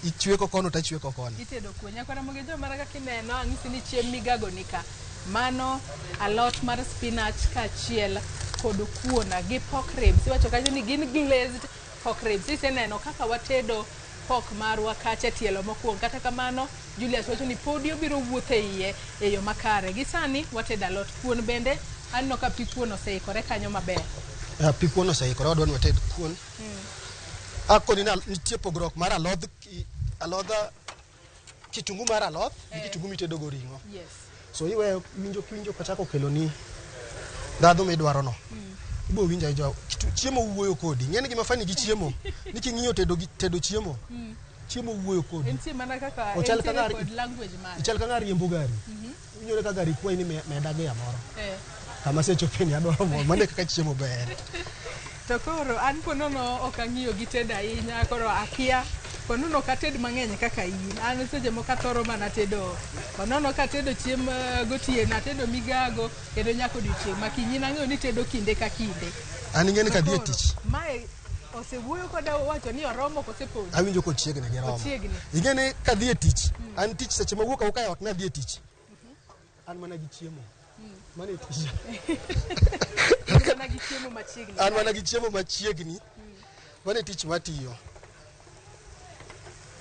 Ichweko kono ta chweko kono. Itedo kuon. Nyakore Ramogi jong' mara kaka ineno ang'isi ni chiemo migago ni ka. Mano alot mar spinach ka chiel kod kuona gi pork ribs. Iwacho kanyo ni gin glazed pork ribs. Iseneno kaka watedo pork marwa kacha tielo mokuongo. Kata kamano Julius wacho ni podi obiro wuotho e iye e yo makare. Gi sani watedo alot. Kuon bende aneno ka pi kuon oseikore kanyo maber. Pi kuon oseikore, wadwa ni wated kuon. Akoni na nitie pogruok mar alodh kitungu mar alot gi kitungu mitedo go ring'o. Yes. So iwe winjo kachako kelo ni ndhadhu midwaro no. ibo winja jo chiemo wuoyo kodi ng'eni gima fani gi chiemo niking'iyo tedo chiemo chiemo wuoyo kodi entie mana kaka ochal ka kod language man ichal ka ng'ar riembo gari inyore ka gari kwai ni medage amoro kama sechopeni adwaro mo mane kaka chiemo ber to koro an ponono ok ang'iyo gi tedo ahinya koro akia ponono ka ted mang'eny kaka in an seche moko athoro mana tedo ponono ka tedo chiem gotieno atedo migago kendo nyaka odiochieng' makinyi nang'eyo ni tedo kinde ka kinde an ing'eni ka dhi e tich mae osewuoyo koda wacho ni oromo kosepodi awinjo kod chiegni gi romo ing'eni ka dhi e tich an tich seche mawuok auka e ot na dhi e tich an mana gi chiemo mane tich mana gi chiemo machiegni an mana gi chiemo machiegni mane tich matiyo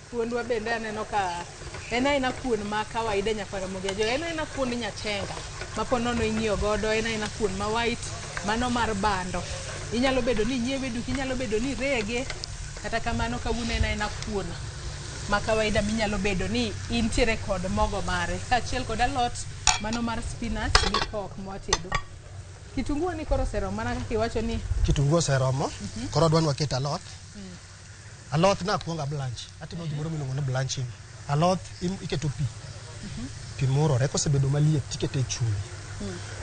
kuondwa bende aneno ka en aina kuon ma kawaida nyakwara mogejo en aina kuon nyachenga ma ponono ing'iyo godo en aina kuon ma white mano mar bando inyalo bedo ni nyiewe duk inyalo bedo ni rege kata kamano kawuono en aina kuon ma kawaida minyalo bedo ni intiere kod mogo mare kaachiel kod alot mano mar spinach gi pork mwatedo kitungu ni koro seromo mana kaka iwacho ni kitungu oseromo koro adwani waket alot alot na kuonga blanch atimo gimoro miluongo ni blanching alot iketo pi murore kosebedo maliet tikete chumbi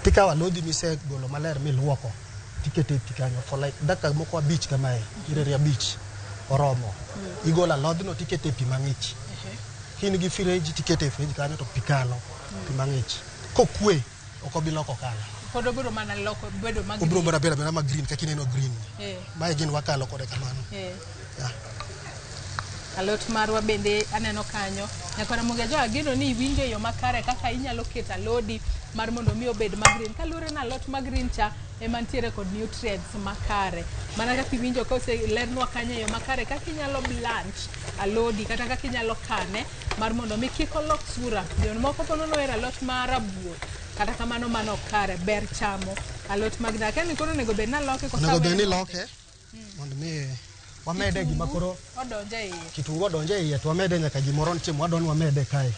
tikawo alodhi misegolo maler miluoko tikete pi kanyo for like dakika moko abich kamae ireri abich oromo igolo alodhno tikete pi mang'ich in gi fridge tikete e fridge kanyo to pi kalo pi mang'ich kokwe ok obi loko kala pod obiro mana loko bedo mag obiro mana bedo ma green kaka ineno green mae gin wakalo kode kamano alot marwa bende aneno kanyo nyakona mogejo ageno ni iwinjo yo makare kaka inyalo keto alodi mar mondo mi obed ma green kalure na alot ma green cha ema ntiere kod nutrients makare mana kaka iwinjo koselernwa kanyo yo makare kaka inyalo blanch alodi kata kaka inyalo kane mar mondo mi kik olok sura jon moko ponono ohero alot ma rabuor kata kamano mano kare ber chamo alot mag dak en koro nego bed na loke ko nego bed ni loke mondo mi wamede gima koro odonje iye kitungu odonje iye to wamede nyaka gimoro nitie wadon wamede kae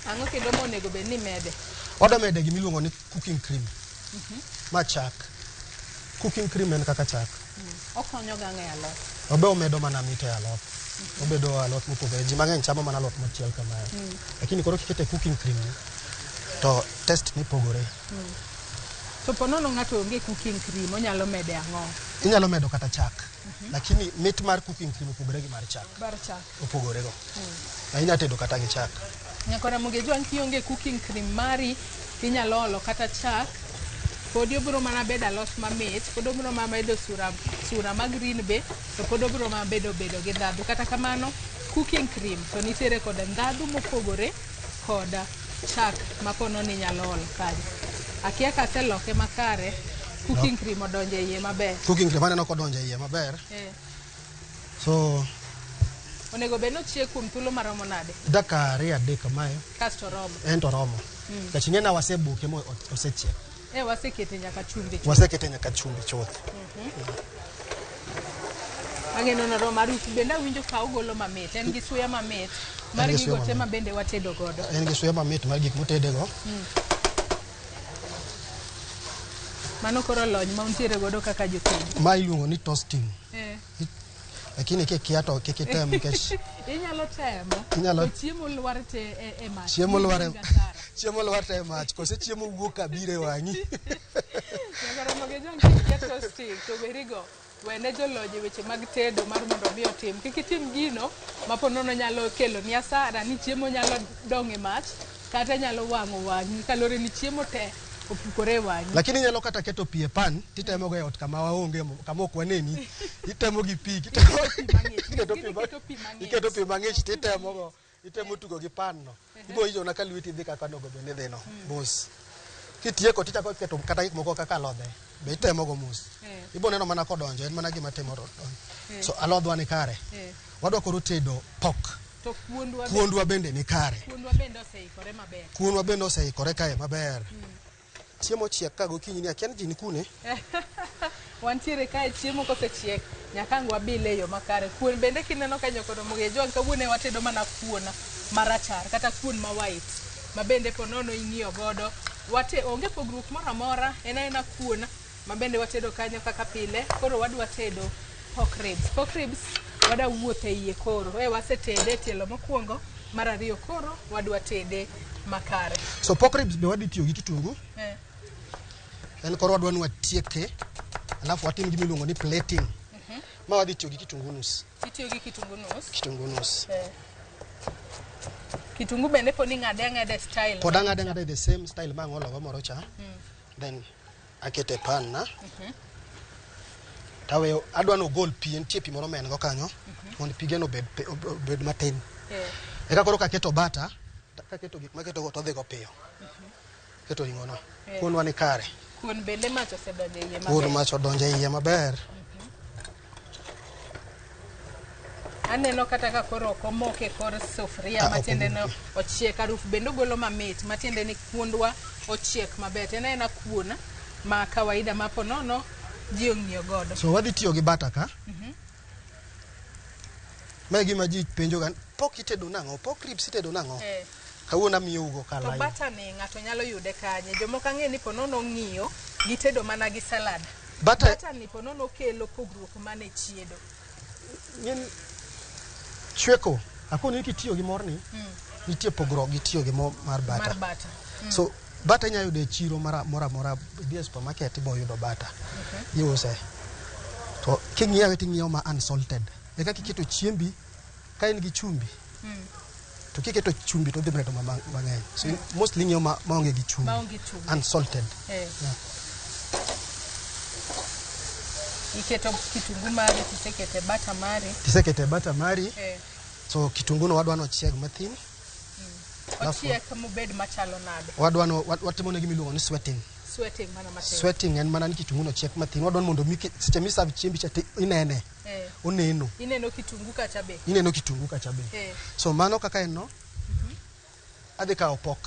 ang'o kendo monego bed ni mede wado mede gimiluongo ni cooking cream ma chak cooking cream en kaka chak okonyo ga ng'e alot obe omedo mana mit e alot obedo alot mopogore ji mang'eny chamo mana alot mochiel kamae lakini koro kikete cooking cream to test ni pogore to ponono ng'ato onge cooking cream onyalo mede ang'o inyalo medo kata chak lakini mit mar cooking cream opogore gi mar chak opogore go inyalo tedo kata gi chak nyakora mogejo an kionge cooking cream mari inyalo olo kata chak pod obiro mana bedo alot mamit pod obiro mana bedo sura ma green be to pod obiro mana bedo gi ndhadhu kata kamano cooking cream to nitiere kod ndhadhu mopogore kod chak ma pono ni nyalo olo kanyo akia ka seloke makare cooking cream odonje iye maber cooking cream aneno kodonje iye maber so onego bed nochiek kuom thuolo maromo nade dakika 2-3 kamae kasto romo ento romo kech ng'ena wasebuke mo osechiek wasekete nyaka chumbi chuth ageno no romo arufu bende awinjo ka ogolo mamit en gi suya mamit mar gigo te ma bende watedo godo en gi suya mamit mar gik motede go mano koro lony ma untiere godo kaka jotedo ma iluongo ni toasting lakini kikia to kikitem nikech inyalo temo to chiemo lwar te e mach chiemo lwar te e mach kose chiemo wuok abire wang'i nyakara mogejo kikia toasting to berigo wene jolony weche mag tedo mar mondo mi otim kik itim gino maponono nyalo kelo ni asara ni chiemo nyalo dong' e mach kata nyalo wang'o wang'i kalore ni chiemo te opukore wang'i lakini nyalo kata keto pi e pan titemo go e ot kama waonge kama ok waneni itemo gi pi iketo pi mang'ich titemo go itemo tugo gi pan no ibo ijona ka lweti dhi kaka nogo bende dhino mos kitieko tichako keto kata gik moko kaka alodhe be itemo go mos ibo neno mana kodonjo en mana gima timore so alodhwa ni kare wadwa koro tedo pork to kuondwa bende ni kare kuondwa bende oseikore kae maber chiemo chiek ka gokinyi ni akia ni ji ni kune wantiere kae chiemo kosechiek nyaka ang' wabile e yo makare kuon bende kineno ka nyokoro mogejo kawuono watedo mana kuon marachar kata kuon ma white ma bende ponono ing'iyo godo onge pogruok moro amora en aena kuon mabende watedo kanyo kaka pile. Koro wadwa tedo pork ribs. Pork ribs wada wuothe iye koro. Wasetede tielo mokwongo, mar ariyo koro wadwa tede makare. So pork ribs be wadi tiyo gi kitungu. En koro wadwa ni watieke. Alafu watim gima iluongo ni plating. Ma wadi tiyo gi kitungu nus. Itiyo gi kitungu nus. Kitungu nus. Kitungu bende poni ng'ade style. Pod ng'ade the same style ma ng'olo moro cha. Then akete pan na. Tawe adwa no gol pi, entie pi moro men go kanyo. Mondo pige no bed matin. Eka koro kaketo bata, kaketo gik maketo go to dhi go piyo. Keto ring'o no. Kuon wani kare. Kuon bende mach osedonjo iye maber. Kuon mach odonjo iye maber. Aneno kata ka koro okomoke kor sufria matiende no ochiek, harufu bende ogolo mamit matiende ni kuondwa ochiek maber. En kuon ma kawaida ma ponono ji ong'iyo godo. So wadhi tiyo gi bata ka. Ma gima ji penjo gan, pok itedo nang'o? Pork ribs itedo nang'o? Kawuono amiyo ugo kala. To bata ni ng'ato nyalo yude kanye? Jomoko ang'e ni ponono ng'iyo gitedo mana gi salad. Bata ni ponono kelo pogruok mane chiedo. Chweko, akoni kitiyo gi morni, nitie pogruok gi tiyo gi mo mar bata. So bata inya yudo e chiro mora bi supermarket ibo yudo bata. Iuse. To king'iewe ting'iewo ma unsalted. Eka kiketo chiembi ka in gi chumbi. To kiketo chumbi to dhi bedo mang'eny. So mostly ng'iewo ma onge gi chumbi. Unsalted. Iketo kitungu mari, tisekete bata mari. So kitungu no wadwa no chieg mathin. Ochiek mobed machalo nade? Wadwa no watimo ne gimiluongo ni sweating. Mana matin. Sweating en mana ni kitungu no chiek mathin. Wadwa mondo seche mi serve chiembi cha inene. Oneno. Ineno kitungu kacha be. So mano kaka en no. Adhi kawo pok.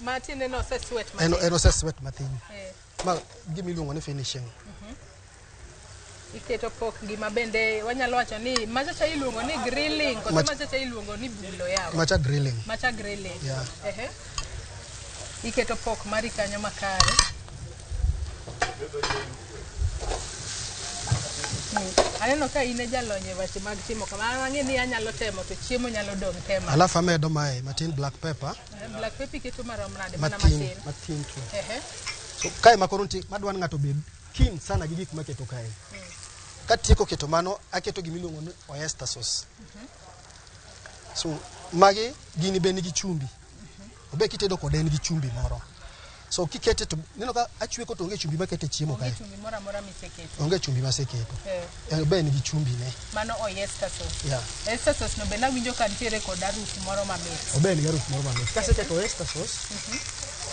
Matiende no se sweat mathin. En ose sweat mathin. Ma gimiluongo ni finishing. Iketo pok gima bende wanyalo wacho ni macha iluongo ni grilling, kata macha iluongo ni bulo yawa. Macha grilling. Yeah. Iketo pok mari kanyo makare. Aneno ka ine jalonye weche mag timo kamano, ang'e ni anyalo temo to chiemo nyalo dong tema. Alafu amedo mae matin black pepper. Black pepper iketo marom nade mana matin tu. So kae makoro madwan ng'ato bed keen sana gi gik maketo kae. Katieko keto mano, aketo gimiluongo ni oyster sauce. So magi gini be nigi chumbi. Obe kitedo kode en gi chumbi moro. So kikete to neno ka achweko to onge chumbi makete chiemo kae. Onge chumbi mora miseketo. Onge chumbi maseketo. Obe nigi chumbi ne. Mano oyster sauce. Yeah. Oyster sauce no be nawinjo ka ntiere kod harufu moro mamit. Obe nigi harufu moro mamit. Kaseketo oyster sauce.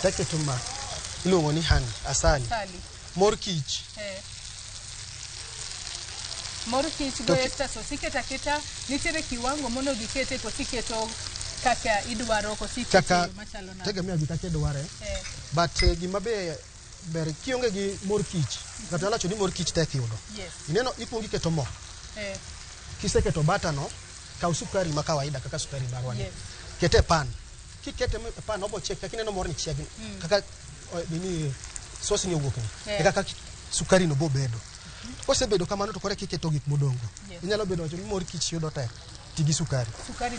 Taketo ma iluongo ni honey, asali. Mor kich. Mor kich go oyster sauce iketa nitiere kiwango mono gikete to siketo kaka idwaro ko siketo machalo na. Tegemea gi kaka idware. But gima be ber kionge gi mor kich. Kata alacho ni mor kich tek yudo. Ineno ikwongo iketo mo. Kiseketo bata no, kaw sukari ma kawaida kaka sukari barwani. Kete pan. Kikete pan obo chiek kaka ineno mor ni chiek. Kaka nini sauce ni owuok ni. Kaka sukari no bo bedo. Kosebedo kamano to kore kiketo gik modongo. Inyalo bedo wacho ni mor kich yudo tek. Tigi sukari. Sukari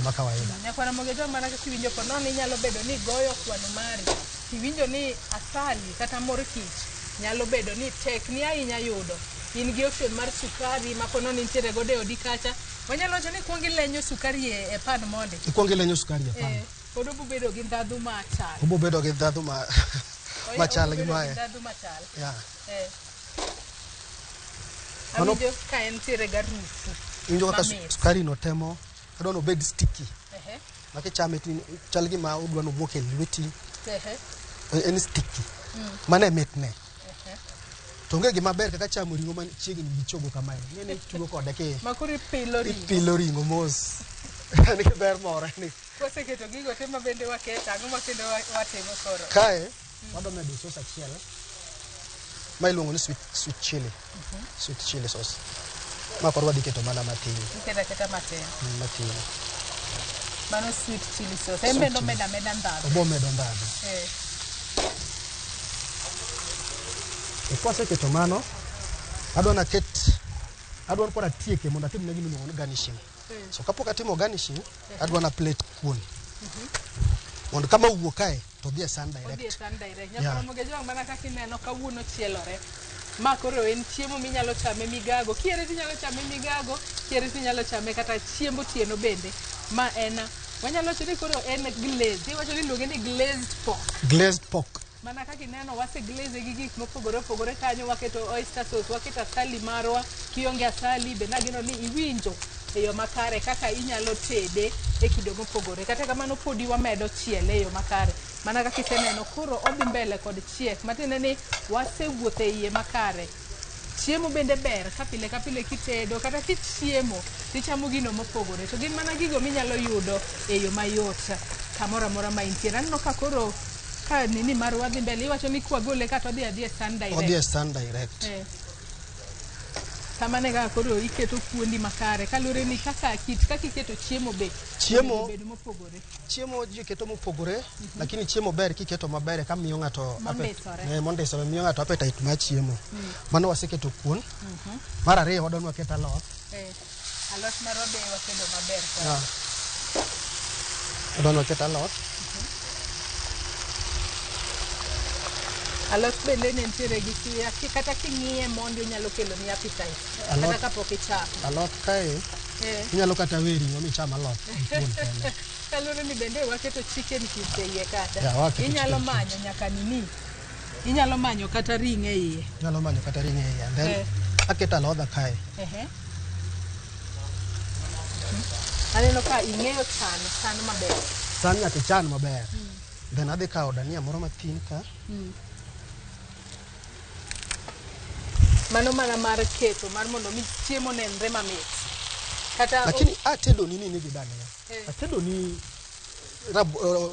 ma kawaida. Nyakwana mogejo mana ka kiwinjo ponono inyalo bedo ni goyo kwano mari. Kiwinjo ni asali kata mor kich nyalo bedo ni tek ni ahinya yudo. In gi option mar sukari ma ponono nitiere godo e odi kacha. Wanyalo wacho ni kuongi lenyo sukari e pan monde. Ikuongi lenyo sukari e pan. Pod obo bedo gi ndhadhu machal. Obo bedo gi ndhadhu machal gi mae. Ndhadhu machal. Yeah. Awinjo ka entiere garufu. Injo kaka sukari no temo, adwa no bed sticky. Makichame chal gi ma udwa no moke lweti. En sticky. Mane mitne. To ngege maber kaka chamo ringo man chiegni gi chogo kamae. Ngene tugo kode ke. Makuri pilo ringo. Pilo ringo mos. Ni ber moro ni. Koseketo gigo te mabende waketa, ang'o makendo watimo koro. Kae wadwa medo sauce achiel. Ma iluongo ni sweet chili. Sweet chili sauce. Ma koro wadhi keto mana matin. Iketa matin. Matin. Mano sweet chili sauce. Embe no meda ndhadhu. Obo medo ndhadhu. Kwaseketo mano, adwa kora tieke mondo atim negi miluongo ni garnishing. So kapok atimo garnishing, adwa na plate kuon. Mondo kama wuok kae to dhi e san direct. Odhi e san direct. Ramogi jong mana kaka ineno kawuono chielore. Ma koro en chiemo minyalo chame migago. Kiere tinyalo chame migago, kiere tinyalo chame kata chiembo tieno bende. Ma en wanyalo wacho ni koro en glazed. Iwacho ni iluonge ni glazed pork. Glazed pork. Mana kaka ineno wase glaze gi gik mopogore opogore kanyo, waketo oyster sauce, waketo asali marwa, kionge asali be nageno ni iwinjo e yo makare kaka inyalo tede e kido mopogore. Kata kamano podi wamedo chiele e yo makare. Mana kaka iseneno koro odhi mbele kod chiek. Matiende ni wasewuotho e iye makare. Chiemo bende ber ka pile kitedo kata kichiemo tichamo gino mopogore. To gin mana gigo minyalo yudo e yo mayot kamoro amora ma intiere. Aneno ka koro ka nini mar wadhi mbele iwacho ni kwagole kata odhi adhi e san direct. Odhi e san direct. Kamane ga koro iketo kuondi makare kalure ni kaka iketo chiemo be chiemo bedo mopogore. Chiemo ji keto mopogore, lakini chiemo ber kiketo maber ka miyo ng'ato mondisore miyo ng'ato appetite mar chiemo. Mano waseketo kuon. Mar ariyo wadwa waketo alot. Alot marwa be waketo maber. Wadwa waketo alot. Alot bende nentiere gi suya kata king'iye mondi onyalo kelo ni appetite kata kapok ichako. Alot kae inyalo kata weri micham alot. Kalure ni bende waketo chicken cubes e iye kata. Inyalo manyo nyaka nini. Inyalo manyo kata ring e iye. Inyalo manyo kata ring e iye. Then aketo alodha kae. Aneno ka ing'eyo chan maber. San nyaka chan maber. Then adhi kawo dania moro matin ka. Mano mana mar keto mar mondo mi chiemo nenre mamit. Kata lakini atedo nini gi dania. Atedo ni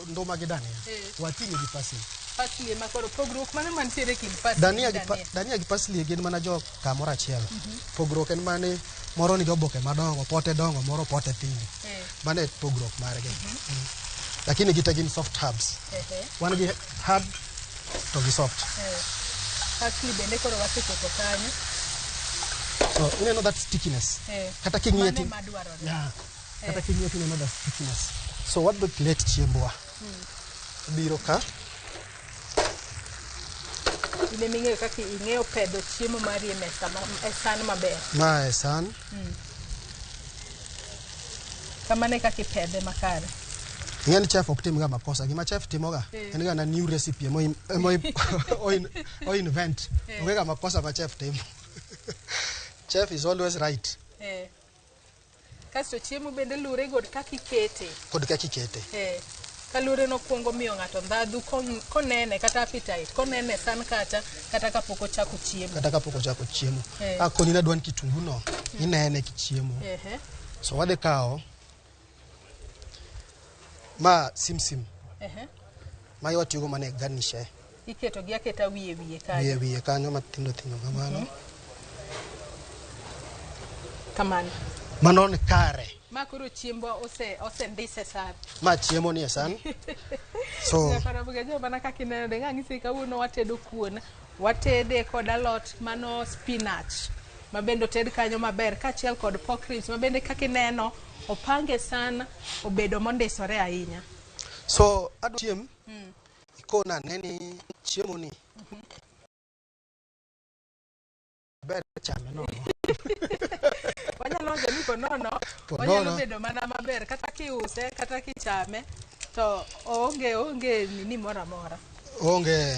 nduma gi dania. Wating'e gi parsley. Parsley ma koro pogruok mano mantiere kind parsley. Dania gi parsley gin mana jo kamoro achiel. Pogruok en mane moro nigi oboke madongo, pote dongo, moro pote tindo. Mane pogruok margi. Lakini gite gin soft herbs. Wan gi herb to gi soft. Parsley bende koro waseketo kanyo. So you know that stickiness. Kata king'iyo ti. Kata king'iyo ti know that stickiness. So what the plate chiembwa. Biro ka. Ile ming'eyo kaka ing'eyo pedo chiemo mari e mesa e san maber. Ma e san. Kamane kaka ipedhe makare. Ng'eni chef ok tim ga makosa. Gima chef timoga en ga na new recipe o invent. Onge ga makosa ma chef timo. Chef is always right. Kasto chiemo bende lure god kaka ikete. Kod kaka ikete. Kalure no kuongo miyo ng'ato ndhadhu konene kata appetite. Konene san kata kapok ochako chiemo. Kata kapok ochako chiemo. Koni na dwan kitungu no inene kichiemo. So wadhi kawo ma simsim. Ma yot yugo mane garnish. Iketo gi aketa wiye kanyo. Wiye kanyo matindo kamano. Kamano. Mano ni kare. Ma koro chiembo ose ndise san. Ma chiemo ni e san. So Ramogi jo mana kaka ineno de ng'isi kawuono watedo kuon. Watede kod alot mano spinach. Mabendo ted kanyo maber kachiel kod pork ribs mabende kaka ineno opange sana obedo mondisore ahinya. So adu chiem. Ikona neni chiemo ni. Ber chame no. Wanyalo wacho ni konono wanyalo bedo mana maber kata kiuse kata kichame to onge nini mora mora. Onge.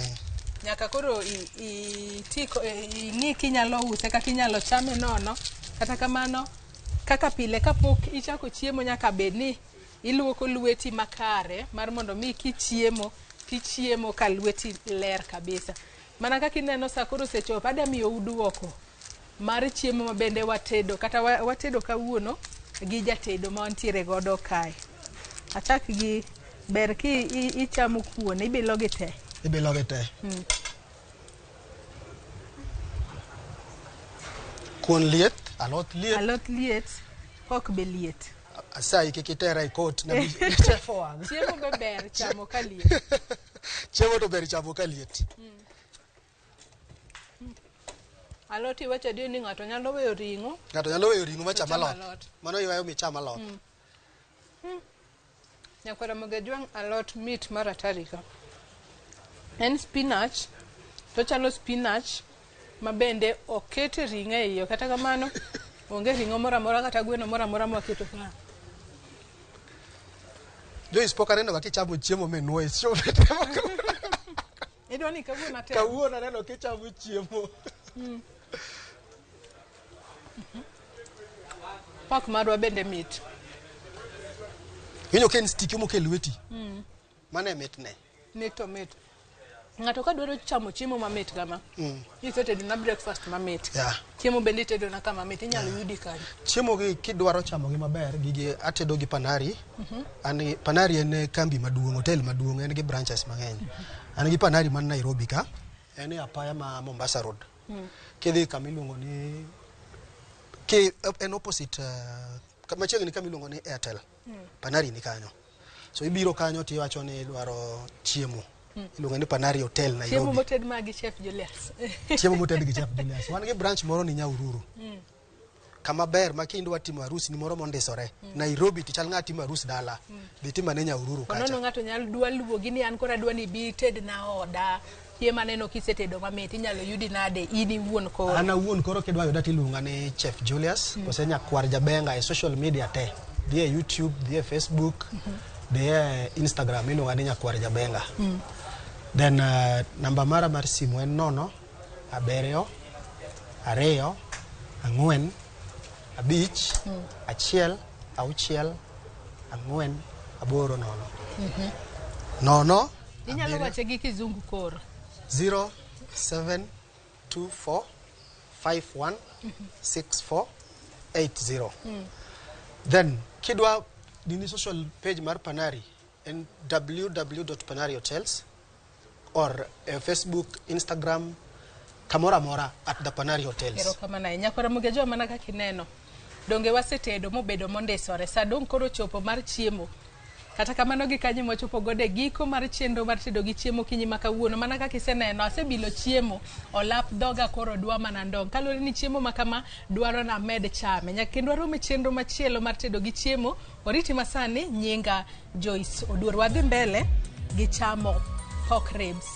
Nyaka koro ing'i kinyalo use kaka inyalo chame nono. Kata kamano kaka pile kapok ichako chiemo nyaka bedni iluoko lweti makare mar mondo mi kichiemo tichiemo ka lweti ler kabisa. Mana kaka ineno sa koro sechopo adwa miyo uduoko mar chiemo mabende watedo kata watedo kawuono gi jatedo ma wantiere godo kae. Achak gi ber ki ichamo kuon ibilo gi te. Kuon liet, alot liet, ok be liet. Asai kikitera I coat na chef wang. Chiemo be ber chamo ka liet. Chiemo to ber chamo ka liet. Alot iwacho dio ni ng'ato nyalo weyo ring'o. Ng'ato nyalo weyo ring'o macham alot. Mano iwayo micham alot. Nyakwara moge jwang' alot mit mar atarika. En spinach, to chalo spinach mabende okete ring'o e iyo, kata kamano onge ring'o moro amora kata gweno moro amora moketo ka. Joyce pok aneno kichamo chiemo menuo e show. Idwani kawuono atemo. Kawuono aneno kichamo chiemo. Pak marwa bende mit. Winyo ken stick mo kel weti. Mane mitne. Mit to mit. Ng'ato ka dwaro chamo chiemo mamit kama. Isetedo na breakfast mamit. Chiemo bende itedo na kama mamit, inyalo yudi kanyo. Chiemo gi kidwaro chamo gi maber, gigi atedo gi Panari. Ani Panari en kambi maduong', hotel maduong', en gi branches mang'eny. An gi Panari man Nairobi ka, en e apaya ma Mombasa Road. Kidhi kamiluongo ni en opposite machiegni kamiluongo ni Airtel. Panari ni kanyo. So ibiro kanyo tiwacho ni idwaro chiemo. Iluongo ni Panari Hotel Nairobi. Chiemo moted magi Chef Julius. Chiemo moted gi Chef Julius. Wan gi branch moro ni Nyahururu. Kama ber ma kindwa timo arus ni moro mondisore. Nairobi tichal ng'a timo arus dala. Dhi timo ne Nyahururu kacha. Kono ng'ato nyalo dwa luwogi ni an kora dwani bi ted na oda. Chiemo aneno kisetedo mamit, inyalo yudi nade in iwuon koro. An awuon koro kidwa yuda tiluonga ni Chef Julius. Kose nyakwar jabenga e social media te. Dhi e YouTube, dhi e Facebook, dhi e Instagram, iluonga ni nyakwar jabenga. Then namba mara mar simu en 0 7 2 4 5 1 6 4 8 0. Inyalo wache gi kizungu koro. 0 7 2 4 5 1 6 4 8 0. Then kidwa dini social page mar Panari en www.panarihotels or Facebook, Instagram, kamora mora at the Panari Hotels. Ero kama na nyakwara mugejo mana ka kineno. Donge wasetedo mobedo mondisore. Sa dong koro chopo mar chiemo. Kata kamano gi kanyo mochopo gode giko mar chenro mar tedo gi chiemo kinyi makawuono mana ka kiseneno asebilo chiemo olap doga koro dwa mana ndong. Kalore ni chiemo makama dwaro na med chame. Nyakendo arome chenro machielo mar tedo gi chiemo. Oriti masani nyinga Joyce Oduor, wadhi mbele gi chamo pork ribs.